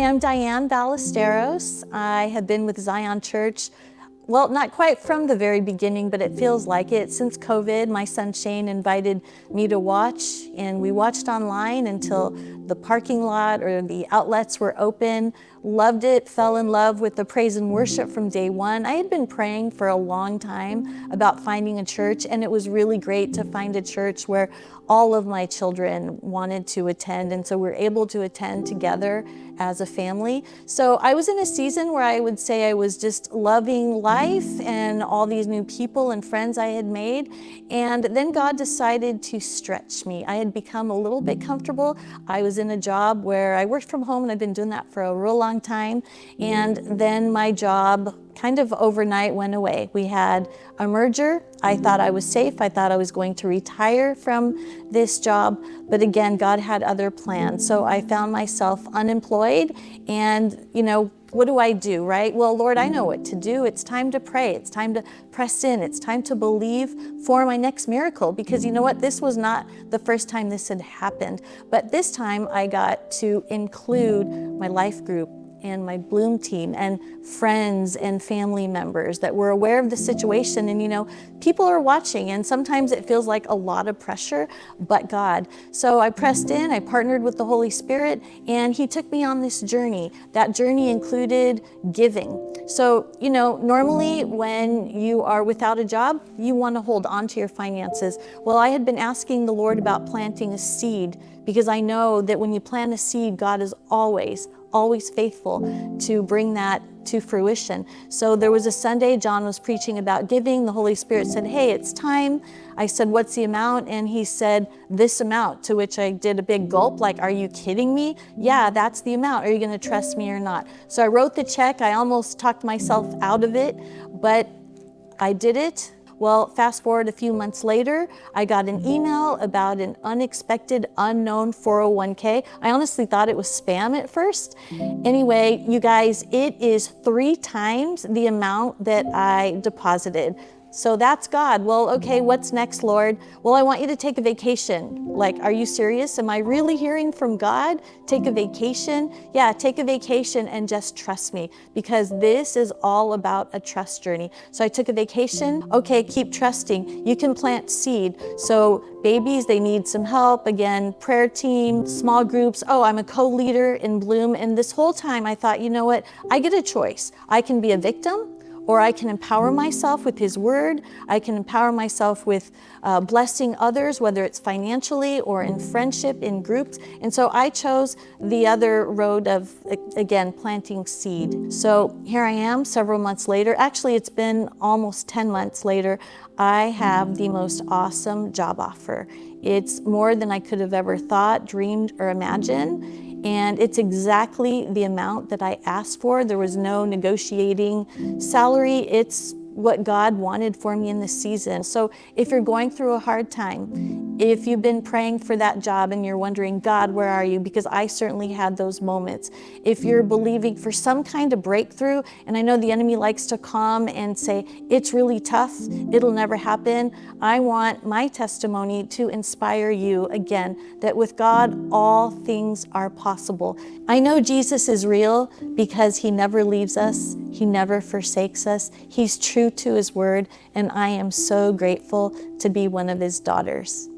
am Dianne Ballesteros. I have been with Zion Church, well, not quite from the very beginning, but it feels like it. Since COVID, my son Shane invited me to watch, and we watched online until the parking lot or the outlets were open. Loved it, fell in love with the praise and worship from day one. I had been praying for a long time about finding a church, and it was really great to find a church where all of my children wanted to attend, and so we're able to attend together as a family. So I was in a season where I would say I was just loving life and all these new people and friends I had made, and then God decided to stretch me. I had become a little bit comfortable. I was in a job where I worked from home, and I've been doing that for a real long time, and then my job kind of overnight went away. We had a merger. I thought I was safe. I thought I was going to retire from this job, but again, God had other plans. So I found myself unemployed, and what do I do, right? Well, Lord, I know what to do. It's time to pray. It's time to press in. It's time to believe for my next miracle, because you know what? This was not the first time this had happened, but this time I got to include my life group and my Bloom team and friends and family members that were aware of the situation. And people are watching, and sometimes it feels like a lot of pressure, but God. So I pressed in, I partnered with the Holy Spirit, and He took me on this journey. That journey included giving. So, normally when you are without a job, you want to hold on to your finances. Well, I had been asking the Lord about planting a seed, because I know that when you plant a seed, God is always faithful to bring that to fruition. So there was a Sunday, John was preaching about giving. The Holy Spirit said, hey, it's time. I said, what's the amount? And he said, this amount, to which I did a big gulp, like, are you kidding me? Yeah, that's the amount. Are you going to trust me or not? So I wrote the check. I almost talked myself out of it, but I did it. Well, fast forward a few months later, I got an email about an unexpected, unknown 401k. I honestly thought it was spam at first. Anyway, you guys, it is 3 times the amount that I deposited. So that's God. Well, okay, what's next, Lord? Well, I want you to take a vacation. Like, are you serious? Am I really hearing from God? Take a vacation? Yeah, take a vacation and just trust me, because this is all about a trust journey. So I took a vacation. Okay, keep trusting. You can plant seed. So babies, they need some help. Again, prayer team, small groups. Oh, I'm a co-leader in Bloom. And this whole time I thought, you know what? I get a choice. I can be a victim, or I can empower myself with His Word. I can empower myself with blessing others, whether it's financially or in friendship, in groups. And so I chose the other road of, again, planting seed. So here I am several months later. Actually, it's been almost 10 months later. I have the most awesome job offer. It's more than I could have ever thought, dreamed, or imagined. And it's exactly the amount that I asked for. There was no negotiating salary. It's what God wanted for me in this season. So if you're going through a hard time, if you've been praying for that job and you're wondering, God, where are you? Because I certainly had those moments. If you're believing for some kind of breakthrough, and I know the enemy likes to come and say, it's really tough, it'll never happen. I want my testimony to inspire you again, that with God, all things are possible. I know Jesus is real because He never leaves us. He never forsakes us. He's true to His Word, and I am so grateful to be one of His daughters.